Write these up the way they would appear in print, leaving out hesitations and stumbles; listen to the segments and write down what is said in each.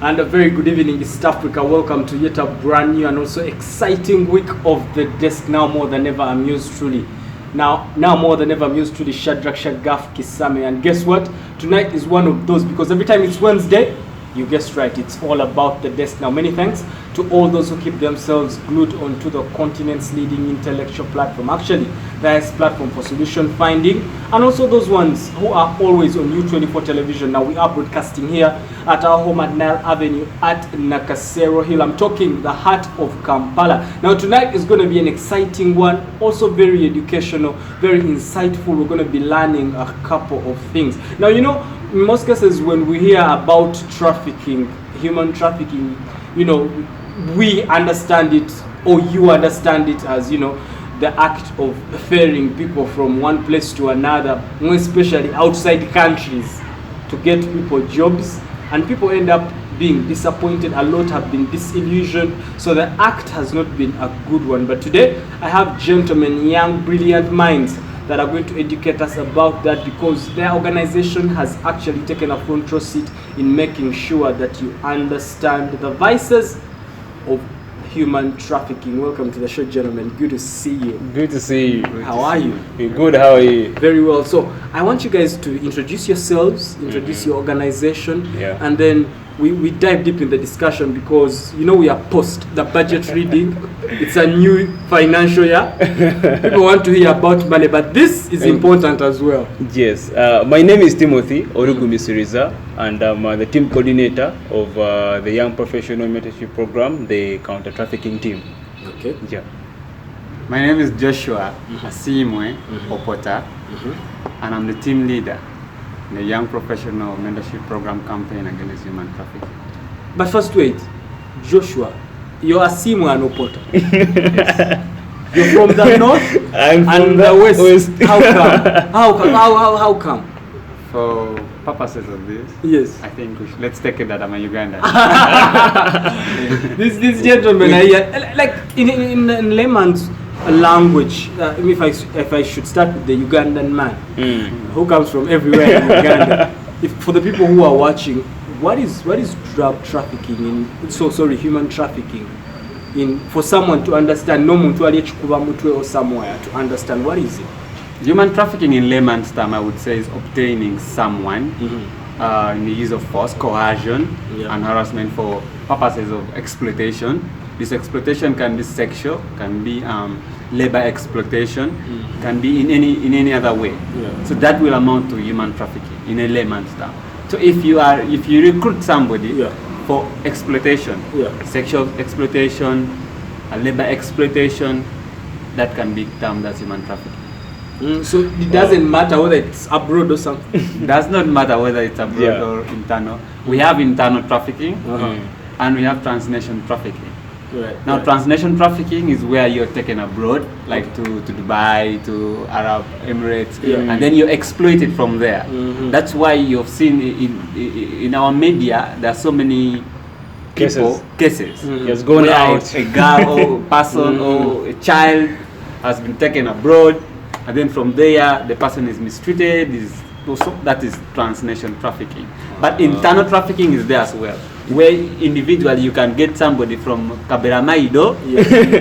And a very good evening, East Africa. Welcome to yet a brand new and also exciting week of the desk. Now more than ever, I'm yours truly. Now more than ever, I'm yours truly, Shadrach Shagaf Kisame. And guess what? Tonight is one of those, because every time it's Wednesday, you guessed right, it's all about the desk. Now, many thanks to all those who keep themselves glued onto the continent's leading intellectual platform. Actually, the highest platform for solution finding, and also those ones who are always on U24 television. Now, we are broadcasting here at our home at Nile Avenue at Nakasero Hill. I'm talking the heart of Kampala. Now, tonight is going to be an exciting one, also very educational, very insightful. We're going to be learning a couple of things. Now, you know, in most cases, when we hear about trafficking, human trafficking, you know, we understand it, or you understand it as, you know, the act of ferrying people from one place to another, more especially outside countries, to get people jobs, and people end up being disappointed. A lot have been disillusioned, so the act has not been a good one. But today, I have gentlemen, young, brilliant minds that are going to educate us about that, because their organization has actually taken a front row seat in making sure that you understand the vices of human trafficking. Welcome to the show, gentlemen. Good to see you. Good to see you. How are you? Good, how are you? Very well. So I want you guys to introduce yourselves, introduce your organization, and then we dive deep in the discussion, because you know we are post the budget reading. It's a new financial year. People want to hear about money, but this is important as well. Yes. My name is Timothy Orugumisiriza, and I'm the team coordinator of the Young Professional Mentorship Program, the Counter Trafficking team. Okay. Yeah. My name is Joshua Asimwe Opota, and I'm the team leader in the Young Professional Mentorship Program campaign against human trafficking. But first, wait, Joshua, you're Asimwe and Opota. Yes. You're from the north and the west. How come? How come? For purposes of this, yes, I think let's take it that I'm a Ugandan. This gentleman are here, like in layman's language. If I should start with the Ugandan man, who comes from everywhere in Uganda. If for the people who are watching, what is drug trafficking human trafficking, for someone to understand, no muntu ali chikuba mutwe or somewhere, to understand what is it? Human trafficking in layman's term, I would say, is obtaining someone in the use of force, coercion, and harassment for purposes of exploitation. This exploitation can be sexual, can be labor exploitation, can be in any other way. So that will amount to human trafficking in a layman's term. So if you recruit somebody for exploitation, sexual exploitation, labor exploitation, that can be termed as human trafficking. So it doesn't matter whether it's abroad or something. It does not matter whether it's abroad or internal. We have internal trafficking and we have transnation trafficking. Now, transnation trafficking is where you're taken abroad, like to Dubai, to Arab Emirates, and then you exploit it from there. That's why you've seen in our media there are so many cases. Just going out. A girl or person or a child has been taken abroad, and then from there the person is mistreated. That is transnation trafficking. But internal trafficking is there as well, where individually you can get somebody from Kaberamaido,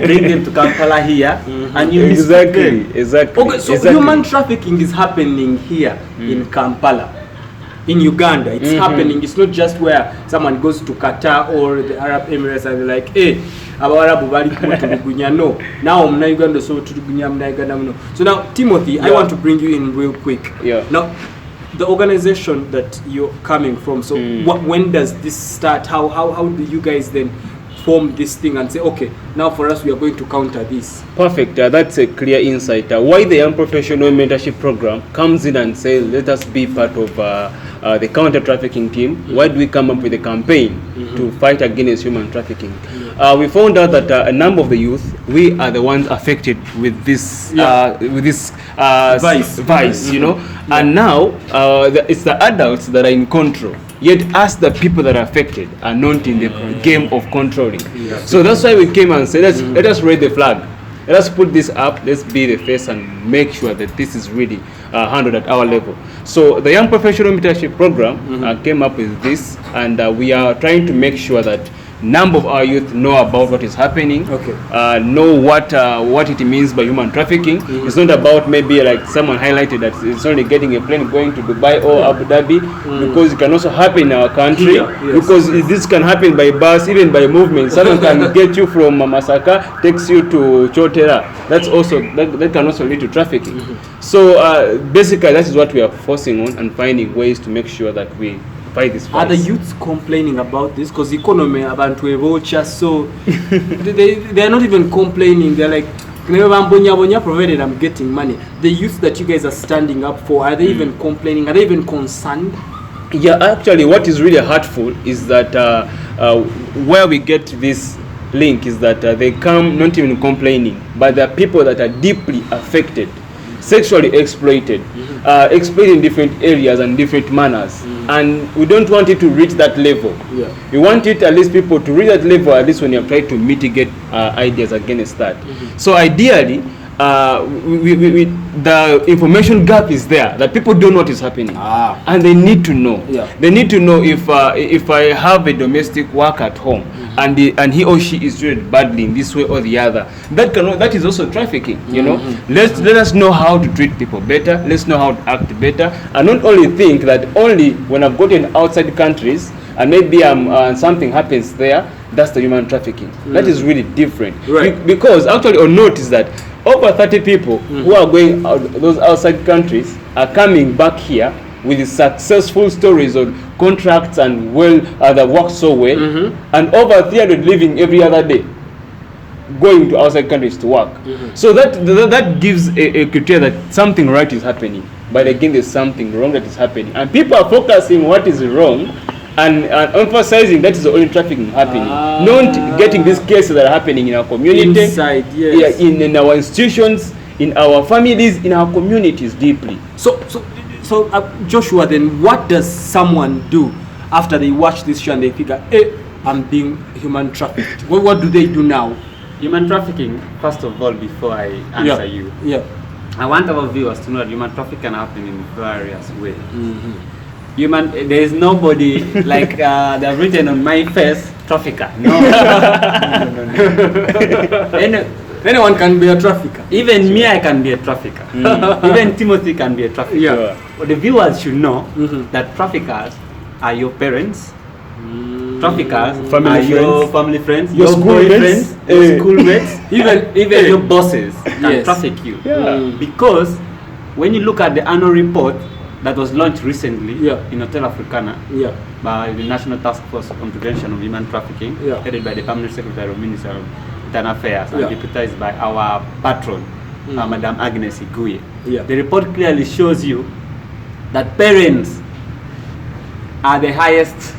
bring them to Kampala here, and you mistreat them. Exactly. Okay, so human trafficking is happening here in Kampala, in Uganda. It's happening. It's not just where someone goes to Qatar or the Arab Emirates and they're like, hey, Abarabu bali kutulugunya. No. Now I'm not Uganda, so tulugunya mna Uganda no. So now, Timothy, I want to bring you in real quick. Now, the organization that you're coming from, so when does this start? How do you guys then form this thing and say, okay, now for us we are going to counter this? Perfect. That's a clear insight. Why the Young Professional Mentorship Program comes in and say, let us be part of the counter trafficking team. Why do we come up with a campaign to fight against human trafficking? We found out that a number of the youth, we are the ones affected with this vice, you know. And now it's the adults that are in control. Yet us, the people that are affected, are not in the game of controlling. So that's why we came and said, let us raise the flag. Let us put this up. Let's be the face and make sure that this is really handled at our level. So the Young Professional Mentorship Program came up with this, and we are trying to make sure that number of our youth know about what is happening, know what it means by human trafficking. It's not about maybe like someone highlighted that it's only getting a plane going to Dubai or Abu Dhabi, because it can also happen in our country, because this can happen by bus, even by movement. Someone can get you from Masaka, takes you to Chotera. That's also that can also lead to trafficking. So basically that is what we are focusing on, and finding ways to make sure that we fight this fight. Are the youths complaining about this? Because economy abantu ebocha, so they are not even complaining. They're like, provided I'm getting money. The youth that you guys are standing up for, are they even complaining? Are they even concerned? Yeah, actually what is really hurtful is that where we get this link is that they come not even complaining, but there are people that are deeply affected, sexually exploited, exploited in different areas and different manners. And we don't want it to reach that level. We want it, at least people to reach that level, at least when you try to mitigate ideas against that. So ideally, the information gap is there, that people don't know what is happening, and they need to know. They need to know if I have a domestic worker at home, and he or she is treated badly in this way or the other, that is also trafficking. You know, let us know how to treat people better. Let's know how to act better, and not only think that only when I've gotten outside countries and maybe something happens there, that's the human trafficking. That is really different, because actually on note is that over 30 people who are going out those outside countries are coming back here with successful stories of contracts and that work so well, and over 300 living every other day, going to outside countries to work. So that gives a criteria that something right is happening, but again there's something wrong that is happening, and people are focusing what is wrong and emphasizing that is the only trafficking happening, not getting these cases that are happening in our community, inside, in our institutions, in our families, in our communities deeply. So Joshua, then what does someone do after they watch this show and they figure, hey, I'm being human trafficked? What do they do now? Human trafficking, first of all, before I answer you, I want our viewers to know that human trafficking can happen in various ways. There is nobody like they have written on my face, trafficker. No. Anyone can be a trafficker. Even me, I can be a trafficker. Even Timothy can be a trafficker. But the viewers should know that traffickers are your parents. Traffickers are your family friends, your boyfriends, your schoolmates, even your bosses can traffic you. Because when you look at the annual report that was launched recently in Hotel Africana by the National Task Force on Prevention of Human Trafficking, headed by the Permanent Secretary of Ministry of Internal Affairs and deputized by our patron, Madam Agnes Iguye. The report clearly shows you that parents are the highest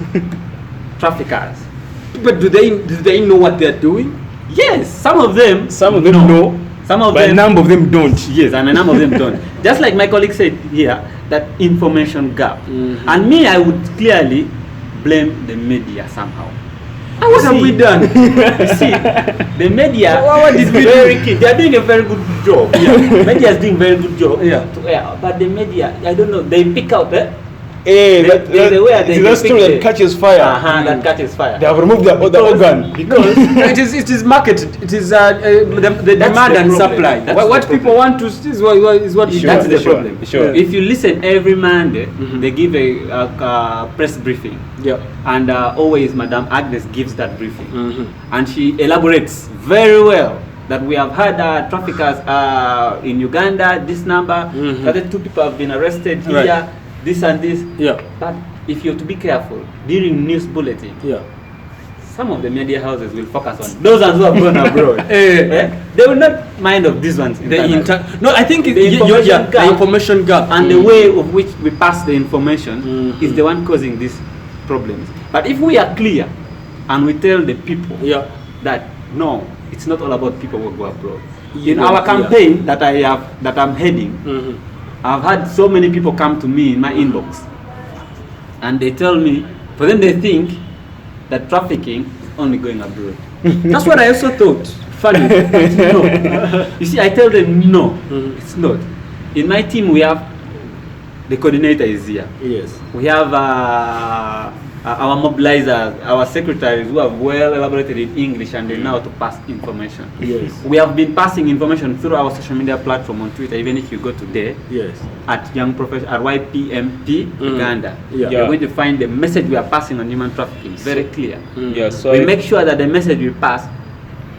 traffickers. But do they know what they're doing? Yes, some of them know. Some of them, a number of them don't. Yes, and a number of them don't. Just like my colleague said here, that information gap. And me, I would clearly blame the media somehow. What have we done? You see, the media they are doing a very good job. Media is doing a very good job. But the media, I don't know, they pick out the story that catches fire. That catches fire. They have removed the organ because it is marketed. It is the demand and supply. What people want to see is what that's the problem. If you listen every Monday, they give a press briefing. And always Madame Agnes gives that briefing, and she elaborates very well that we have had traffickers in Uganda. This number, that 2 people have been arrested here. This and this. But if you're to be careful during news bulletin, some of the media houses will focus on those ones who have gone abroad. They will not mind of these ones. No, I think the information gap and the way of which we pass the information is the one causing these problems. But if we are clear and we tell the people that no, it's not all about people who go abroad. In our campaign that I'm heading, I've had so many people come to me in my inbox, and they tell me, for them they think that trafficking is only going abroad. That's what I also thought. Funny. No. You see, I tell them no, it's not. In my team we have the coordinator is here. Yes. We have our mobilizers, our secretaries who have well elaborated in English and they know how to pass information. Yes. We have been passing information through our social media platform on Twitter. Even if you go today, Yes. at Young Profession at YPMP Uganda, Yeah. you're going to find the message we are passing on human trafficking very clear. Yeah, so We make sure that the message we pass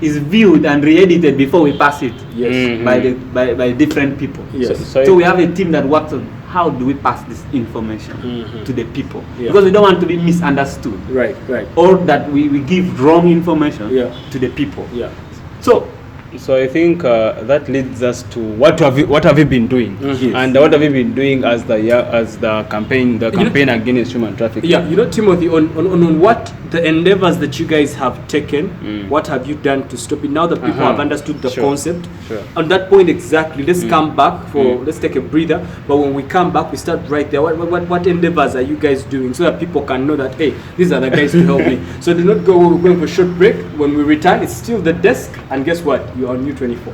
is viewed and re-edited before we pass it Yes. by different people. Yes. So we have a team that works on how do we pass this information to the people, Yeah. because we don't want to be misunderstood, Right. Right. or that we give wrong information Yeah. to the people. Yeah. So I think that leads us to what have you been doing, Yes. and what have you been doing as the campaign against human trafficking? Yeah, Timothy, on what the endeavors that you guys have taken, what have you done to stop it? Now that people have understood the Sure. concept, Sure. on that point exactly, let's come back let's take a breather. But when we come back, we start right there. What endeavors are you guys doing so that people can know that, hey, these are the guys to help me? So do not go, we're going for a short break. When we return, it's still the desk, and guess what? You're on U24.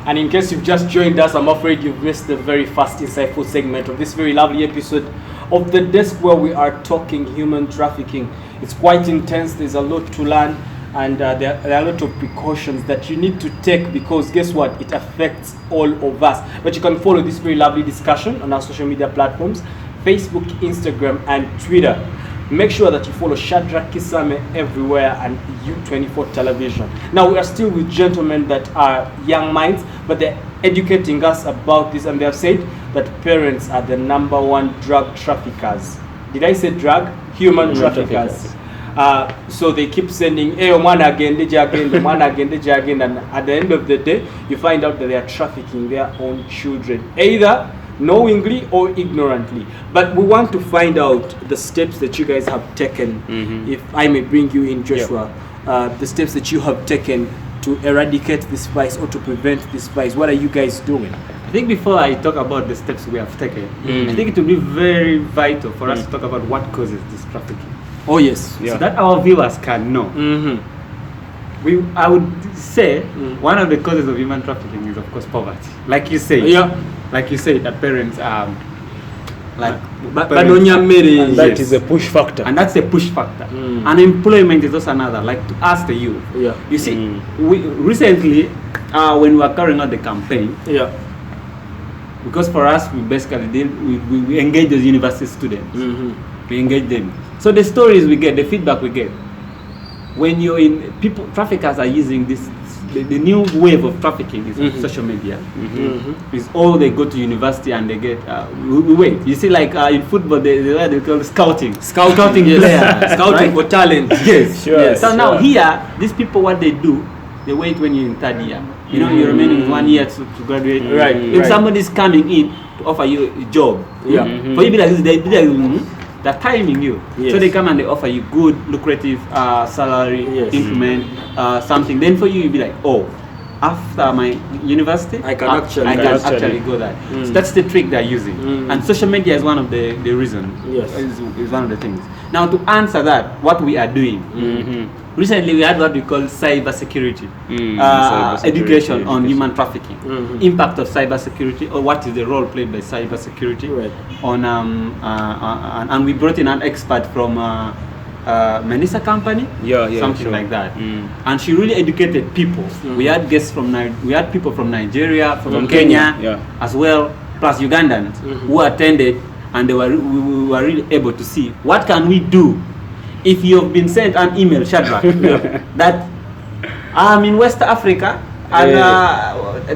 And in case you've just joined us, I'm afraid you've missed the very first insightful segment of this very lovely episode of The Desk, where we are talking human trafficking. It's quite intense, there's a lot to learn, and there are a lot of precautions that you need to take, because guess what? It affects all of us. But you can follow this very lovely discussion on our social media platforms, Facebook, Instagram, and Twitter. Make sure that you follow Shadrach Kisame everywhere and U24 television. Now, we are still with gentlemen that are young minds, but they're educating us about this, and they have said that parents are the #1 drug traffickers. Did I say drug? Human traffickers. So they keep sending, hey, one again, one again, and at the end of the day, you find out that they are trafficking their own children, either knowingly or ignorantly. But we want to find out the steps that you guys have taken. If I may bring you in, Joshua, the steps that you have taken to eradicate this vice or to prevent this vice. What are you guys doing? I think before I talk about the steps we have taken, I think it will be very vital for us to talk about what causes this trafficking. Oh yes. So that our viewers can know. I would say one of the causes of human trafficking is, of course, poverty. Like you say, that parents And that is a push factor. And that's a push factor. Unemployment is also another. Like to ask the youth. Yeah. You see, we recently when we were carrying out the campaign, because for us we basically we engage those university students. We engage them. So the stories we get, the feedback we get, when you're in traffickers are using this. The new wave of trafficking is social media. It's all they go to university and they get. Wait, you see, like in football, they call scouting players, scouting for talent. Yes, sure. Yes. So now here, these people, what they do, they wait when you're in third year. You know, you're remaining 1 year to graduate. Right. If somebody's coming in to offer you a job, for you be like this, they're timing you. So they come and they offer you good, lucrative salary, increment, something. Then for you, you'll be like, oh, after my university, I can actually go there. So that's the trick they're using. And social media is one of the reasons. Yes. Is one of the things. Now to answer that, what we are doing. Recently, we had what we call cyber security, education on human trafficking, impact of cyber security, or what is the role played by cyber security on and we brought in an expert from Menisa company, something like that, and she really educated people. We had guests we had people from Nigeria, from Kenya, as well, plus Ugandans who attended, and we were really able to see what can we do. If you've been sent an email, Shadrach, that I'm in West Africa and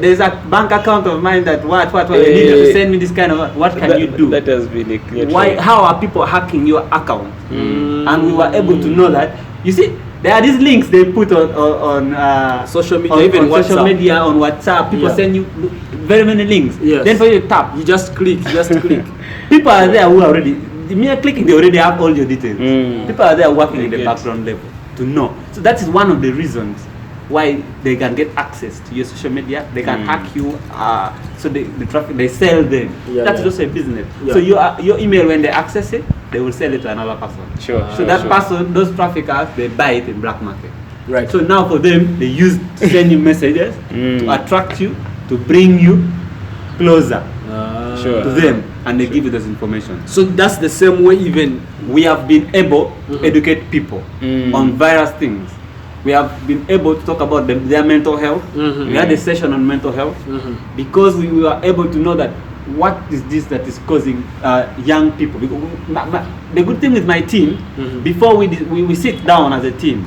there's a bank account of mine that you need to send me this kind of, what can you do? That has been a clear. How are people hacking your account? And we were able to know that. You see, there are these links they put on social media, even on social media, on WhatsApp. People send you very many links. Then for you to tap, you just click. People are there who are already. The mere clicking, they already have all your details. People are there working in the background level to know. So that is one of the reasons why they can get access to your social media. They can hack you. So the traffic, they sell them. That's also a business. So your email, when they access it, they will sell it to another person. So that person, those traffickers, they buy it in black market. Right. So now for them, they use to send you messages to attract you, to bring you closer to them, and they give you this information. So that's the same way even we have been able to educate people on various things. We have been able to talk about their mental health. We had a session on mental health because we were able to know that what is this that is causing young people. Because the good thing with my team, before we sit down as a team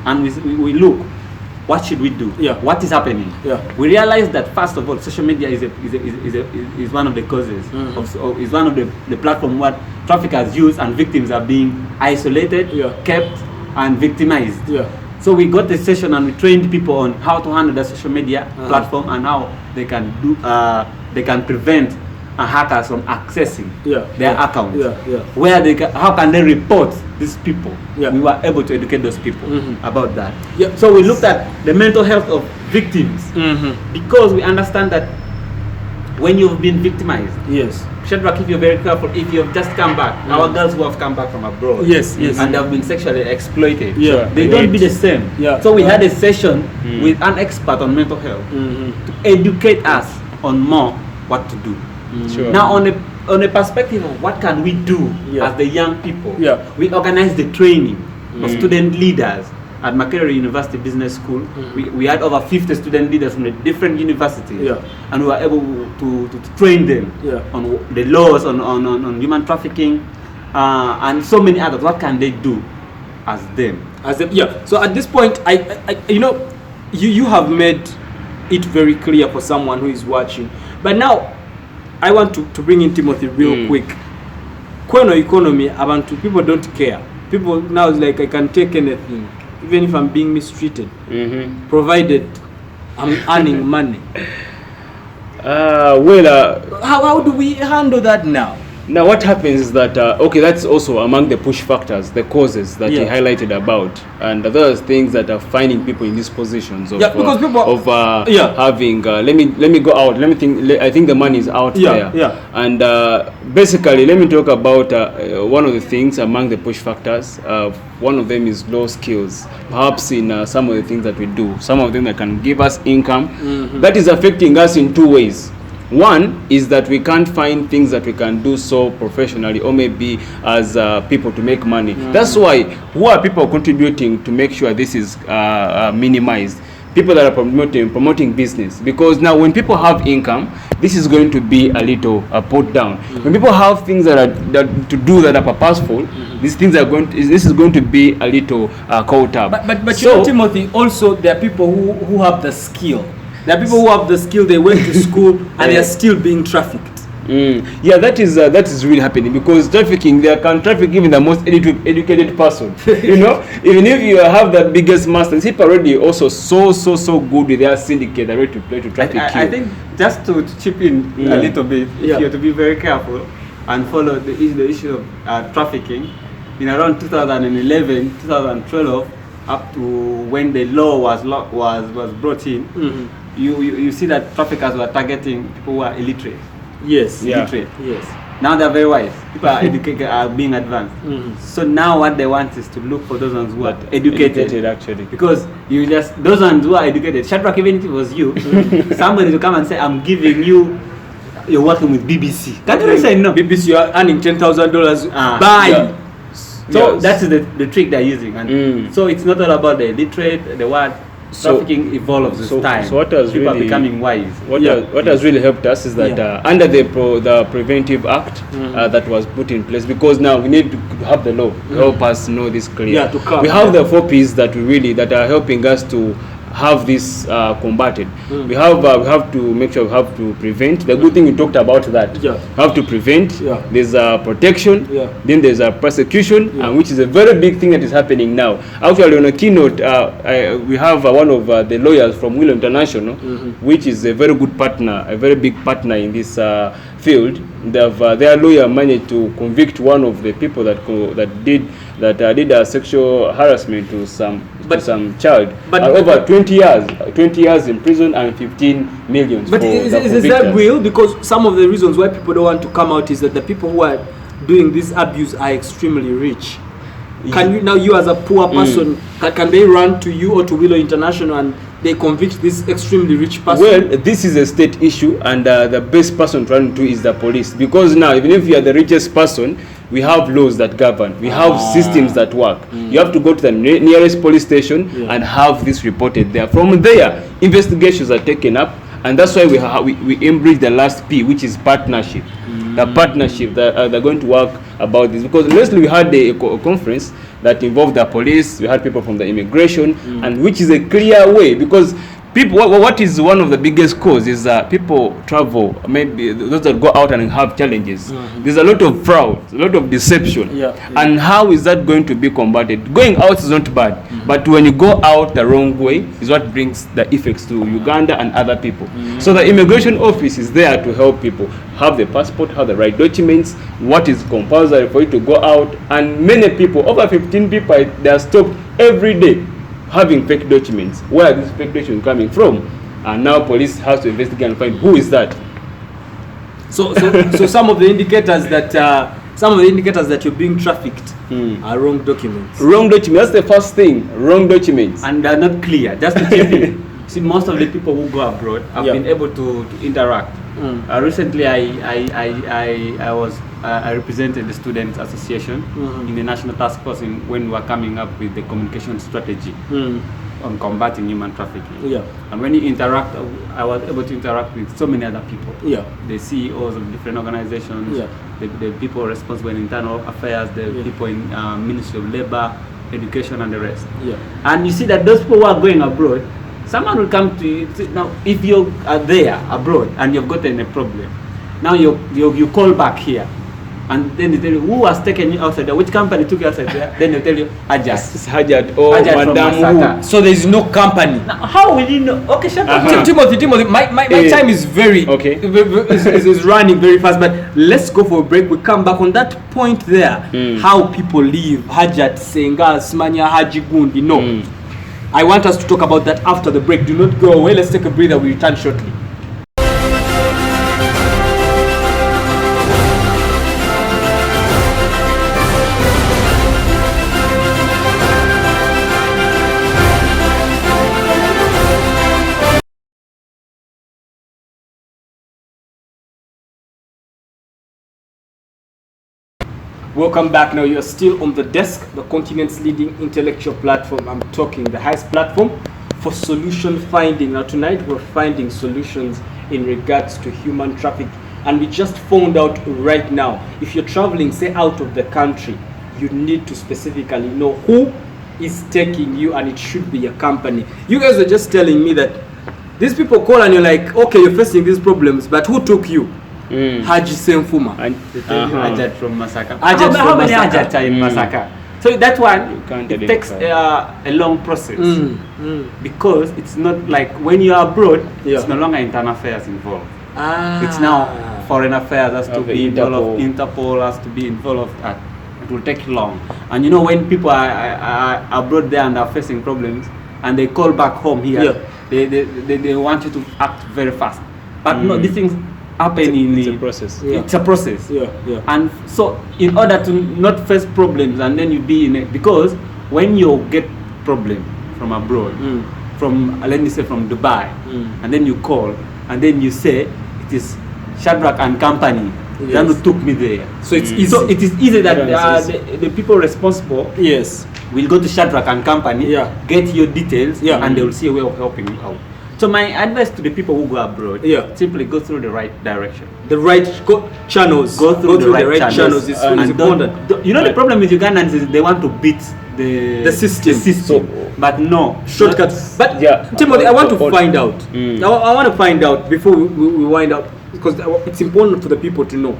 and we look, what should we do? What is happening? We realize that first of all, social media is one of the causes, is one of the platform what traffickers use, and victims are being isolated, kept, and victimized. So we got a session and we trained people on how to handle the social media platform and how they can do they can prevent hackers from accessing their accounts. Where they how can they report these people? We were able to educate those people about that. So we looked at the mental health of victims because we understand that when you've been victimized, Shadrach, if you're very careful, if you've just come back, our girls who have come back from abroad, and they've been sexually exploited, they don't be the same. So we had a session with an expert on mental health to educate us on more what to do. Now on a perspective of what can we do as the young people, we organized the training of student leaders at Makerere University Business School. We had over 50 student leaders from the different universities, and we were able to train them on the laws on human trafficking and so many others. What can they do as them? So at this point, I you know, you have made it very clear for someone who is watching. But now I want to bring in Timothy real quick. Kweno economy, abantu, people don't care. People now is like, I can take anything, even if I'm being mistreated, provided I'm earning money. How do we handle that now? Now what happens is that, okay, that's also among the push factors, the causes that he highlighted about, and those things that are finding people in these positions of, because people, having, let me go out, let me think, I think the money is out there. And basically, let me talk about one of the things among the push factors. One of them is low skills, perhaps in some of the things that we do, some of them that can give us income. That is affecting us in two ways. One is that we can't find things that we can do so professionally, or maybe as people to make money. That's why, who are people contributing to make sure this is minimized? People that are promoting business, because now when people have income, this is going to be a little put down. When people have things that are to do that are purposeful, these things are this is going to be a little caught up. But so, you know, Timothy, also there are people who have the skill. There are people who have the skill, they went to school and they are still being trafficked. Yeah, that is really happening, because trafficking, they can traffic even the most educated person. You know, even if you have the biggest masters, people already also so good with their syndicate, they're ready to play to traffic you. I think just to chip in a little bit, if you have to be very careful and follow the issue of trafficking, in around 2011, 2012, up to when the law was brought in, you see that traffickers were targeting people who are illiterate. Illiterate. Now they're very wise. People are educated, are being advanced. So now what they want is to look for those ones who are educated actually. Because you just, those ones who are educated, Shadrach, even if it was you, somebody to come and say, I'm giving you, you're working with BBC. Can't you say no? BBC, you are earning $10,000. Buy. So that's the trick they're using. And so it's not all about the illiterate, the word. Trafficking evolves with time. So what has people really are becoming wise. What has really helped us is that under the Preventive Act that was put in place, because now we need to have the law to help us know this clear. We have the 4 P's that that are helping us to have this combated. We have to make sure we have to prevent. The good thing we talked about that. We have to prevent. There's protection. Then there's persecution, and which is a very big thing that is happening now. Actually, on a keynote, we have one of the lawyers from Willow International, which is a very good partner, a very big partner in this field. their lawyer managed to convict one of the people that did a sexual harassment to some child. But over 20 years in prison and 15 million. But is that real? Because some of the reasons why people don't want to come out is that the people who are doing this abuse are extremely rich. Can you as a poor person, can they run to you or to Willow International and they convict this extremely rich person? Well, this is a state issue, and the best person to run to is the police. Because now, even if you are the richest person, we have laws that govern. We have systems that work. You have to go to the nearest police station and have this reported there. From there, investigations are taken up, and that's why we embrace the last P, which is partnership. The partnership that they're going to work about this, because lastly we had a conference that involved the police, we had people from the immigration, and which is a clear way, because people, what is one of the biggest causes is that people travel, maybe those that go out and have challenges. There's a lot of fraud, a lot of deception, and how is that going to be combated? Going out is not bad, but when you go out the wrong way is what brings the effects to Uganda and other people. So the immigration office is there to help people have the passport, have the right documents, what is compulsory for you to go out, and many people, over 15 people, they are stopped every day having fake documents. Where are these fake documents coming from? And now police has to investigate and find who is that. So some of the indicators that you're being trafficked are wrong documents. Wrong documents. That's the first thing. Wrong documents, and they're not clear. Just to tell you, see, most of the people who go abroad have been able to interact. Recently, I represented the Students Association in the National Task Force when we were coming up with the communication strategy on combating human trafficking. And when you interact, I was able to interact with so many other people. The CEOs of different organizations, the people responsible in internal affairs, the people in Ministry of Labor, Education, and the rest. And you see that those people who are going abroad, someone will come to you. Now, if you are there abroad and you've gotten a problem, now you call back here, and then they tell you who has taken you outside there, which company took you outside there. Then they tell you Hajat. It's Hajat or Madam Who. So there is no company. Now, how will you know? Okay, shut up. Timothy, my time is very is running very fast. But let's go for a break. We come back on that point there. How people live, Hajat, Senga, Smanya, Haji Gundi. No. I want us to talk about that after the break. Do not go away. Let's take a breather. We return shortly. Welcome back. Now you're still on the desk, the continent's leading intellectual platform. I'm talking the highest platform for solution finding. Now tonight we're finding solutions in regards to human trafficking, and we just found out right now, if you're traveling, say, out of the country, you need to specifically know who is taking you, and it should be a company. You guys were just telling me that these people call and you're like, okay, you're facing these problems, but who took you? Haji Senfuma. Hajat from Masaka. How many Hajat are in Masaka? So that one, it takes a long process. Because it's not like when you are abroad, it's no longer internal affairs involved. It's now foreign affairs has to be involved, Interpol has to be involved. It will take long. And you know, when people are abroad there and are facing problems and they call back home here, they want you to act very fast. But no, these things happen it's a process. It's a process. And so in order to not face problems and then you be in it, because when you get problem from abroad, from let me say from Dubai, and then you call and then you say it is Shadrach and Company that took me there. So it's easy. So it is easy that the people responsible will go to Shadrach and Company, get your details, and they will see a way of helping you out. So my advice to the people who go abroad, simply go through the right direction. The right channels. Go through the right channels is important. You know, the problem with Ugandans is they want to beat the system. So, but no. Shortcuts. But Timothy, I want to find out. I want to find out before we wind up, because it's important for the people to know.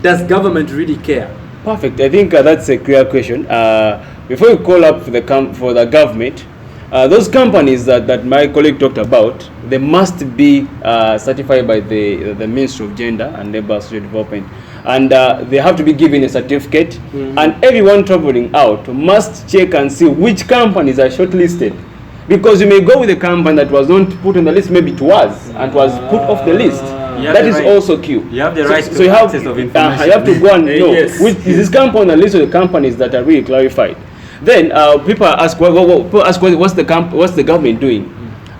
Does government really care? Perfect. I think that's a clear question. Before you call up for the government, those companies that my colleague talked about, they must be certified by the Ministry of Gender and Labour and Social Development, and they have to be given a certificate. And everyone traveling out must check and see which companies are shortlisted, because you may go with a company that was not put on the list, maybe it was, and was put off the list. That is also key. You have the right so to you have, access of information. you have to go and know Yes. which is this company on the list of the companies that are really clarified. Then people ask, what's the government doing?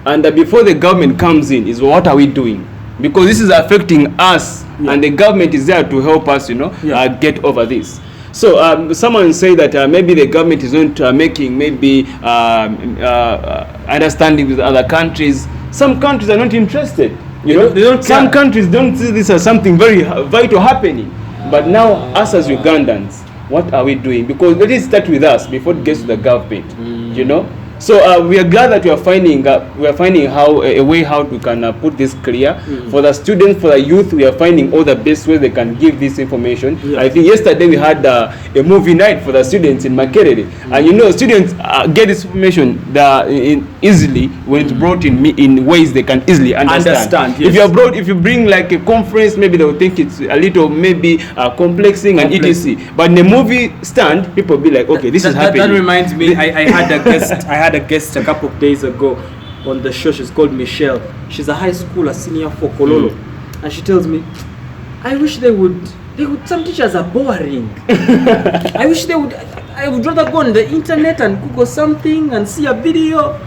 And before the government comes in, is what are we doing? Because this is affecting us, and the government is there to help us, get over this. So someone say that maybe the government is not making maybe understanding with other countries. Some countries are not interested. They don't some countries don't see this as something very vital happening. But now, us as Ugandans, what are we doing? Because let it start with us before it gets to the government. So we are glad that we are finding how a way how we can put this clear for the students, for the youth. We are finding all the best ways they can give this information. I think yesterday we had a movie night for the students in Makerere, and students get this information easily when it's brought in ways they can easily understand. Yes. If you bring like a conference, maybe they will think it's a little maybe complexing and etc. But in the movie stand, people will be like, okay, this is happening. That reminds me, I had a guest. I had a guest a couple of days ago on the show. She's called Michelle. She's a high schooler, senior for Kololo, and she tells me, I wish they would. Some teachers are boring. I wish they would. I would rather go on the internet and Google something and see a video.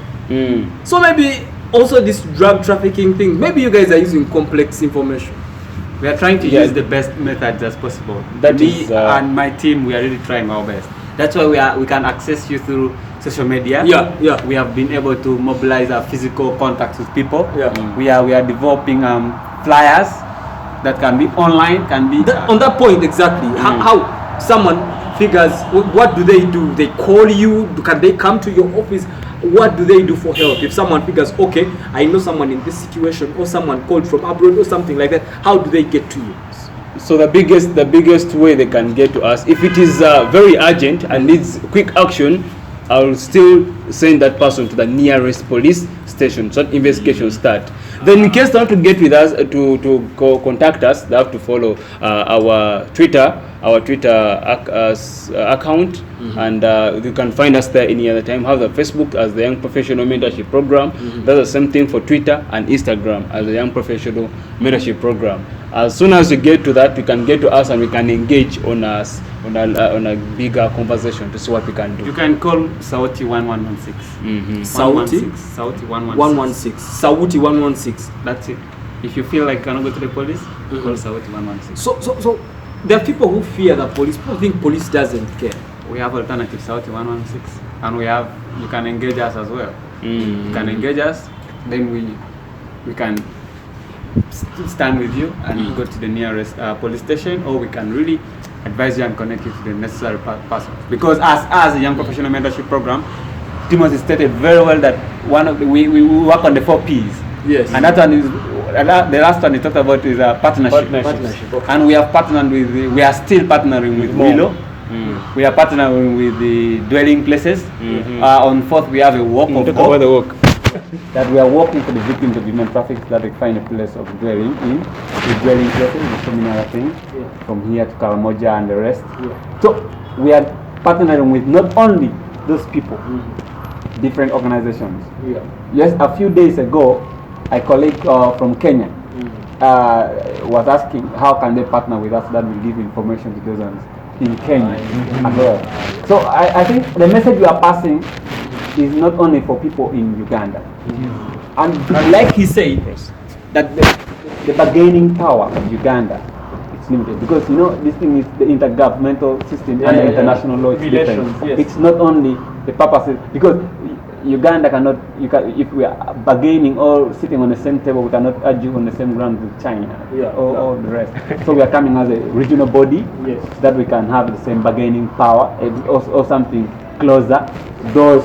So maybe also this drug trafficking thing. Maybe you guys are using complex information. We are trying to use the best methods as possible. Me and my team, we are really trying our best. That's why we can access you through social media. We have been able to mobilize our physical contacts with people. We are developing flyers that can be online, can be on that point exactly. How someone figures, what do? They call you? Can they come to your office? What do they do for help? If someone figures, okay, I know someone in this situation, or someone called from abroad or something like that, how do they get to you? So the biggest way they can get to us, if it is very urgent and needs quick action, I will still send that person to the nearest police station so that investigation start. Then in case they want to get with us to contact us, they have to follow our Twitter account, and you can find us there any other time. Have the Facebook as the Young Professional Mentorship Program. That's the same thing for Twitter and Instagram as the Young Professional Mentorship Program. As soon as you get to that, you can get to us and we can engage on a bigger conversation to see what we can do. You can call Sauti 1116. Sauti 116. Sauti 116. That's it. If you feel like you cannot go to the police, call Sauti 116. So there are people who fear the police. People think police doesn't care. We have alternative Sauti 116, and you can engage us as well. You can engage us, then we can stand with you and go to the nearest police station, or we can really advise you and connect you to the necessary person. Because as a Young Professional Mentorship Program, Timothy stated very well that we work on the 4 Ps. Yes. And that one is the last one he talked about is partnership. Okay. And we have partnered with we are still partnering with Willow. We are partnering with the dwelling places. On 4th we have a walk of hope. That we are working for the victims of human trafficking, that they find a place of dwelling in, the dwelling places, and so many other things, from here to Karamoja and the rest. So we are partnering with not only those people, different organizations. Yes, a few days ago, a colleague from Kenya was asking how can they partner with us that will give information to those in Kenya as well. So I think the message we are passing is not only for people in Uganda. And like he said, that the bargaining power of Uganda is limited, because this thing is the intergovernmental system and the international law is different. It's not only the purposes, because Uganda cannot, if we are bargaining or sitting on the same table, we cannot argue on the same ground with China or the rest. So we are coming as a regional body so that we can have the same bargaining power, or something closer, those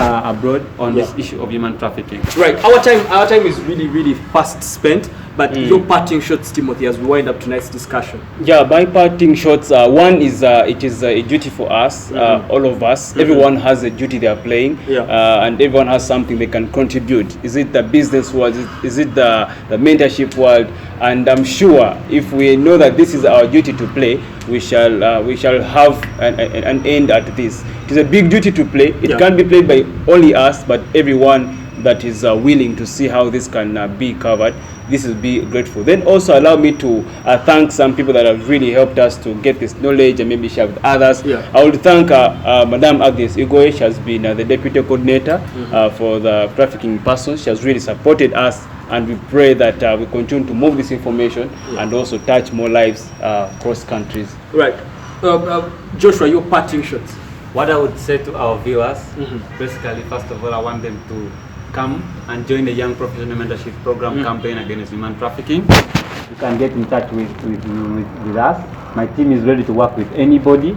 abroad on this issue of human trafficking. Right, our time is really fast spent, But your parting shots, Timothy, as we wind up tonight's discussion. Yeah, my parting shots. One is it is a duty for us, all of us. Everyone has a duty they are playing, and everyone has something they can contribute. Is it the business world? Is it the mentorship world? And I'm sure if we know that this is our duty to play, we shall have an end at this. It is a big duty to play. It can't be played by only us, but everyone that is willing to see how this can be covered. This will be grateful. Then also allow me to thank some people that have really helped us to get this knowledge and maybe share with others. I would thank Madam Agnes Igoe. She has been the deputy coordinator for the trafficking persons. She has really supported us, and we pray that we continue to move this information and also touch more lives across countries. Right. Joshua, your parting shots. What I would say to our viewers, basically, first of all, I want them to come and join the Young Professional Mentorship Program campaign against human trafficking. You can get in touch with us. My team is ready to work with anybody,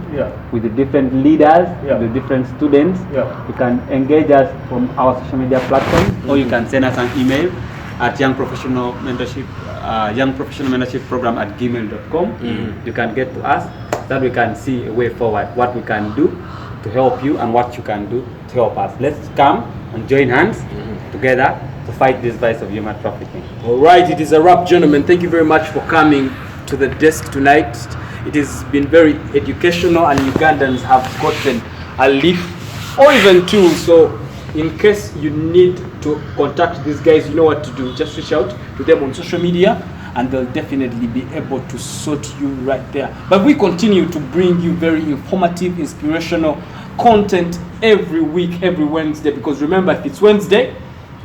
with the different leaders, the different students. You can engage us from our social media platforms, or you can send us an email at Young Professional Mentorship Program at gmail.com. You can get to us so that we can see a way forward, what we can do to help you and what you can do to help us. Let's come and join hands together to fight this vice of human trafficking. All right, it is a wrap, gentlemen. Thank you very much for coming to the desk tonight. It has been very educational, and Ugandans have gotten a leaf or even two. So in case you need to contact these guys, you know what to do. Just reach out to them on social media, and they'll definitely be able to sort you right there. But we continue to bring you very informative, inspirational content every week, every Wednesday, because remember, if it's Wednesday,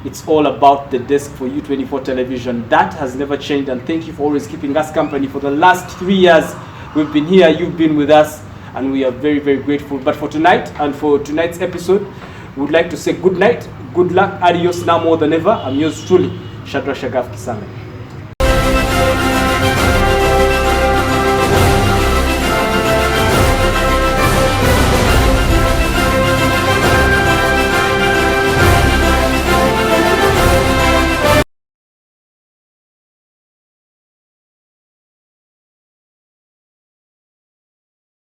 it's all about the desk for U24 television. That has never changed, and thank you for always keeping us company for the last 3 years. We've been here, you've been with us, and we are very, very grateful. But for tonight and for tonight's episode, we would like to say good night, good luck, adios, now more than ever. I'm yours truly, Shadrach Shagaf Kisame.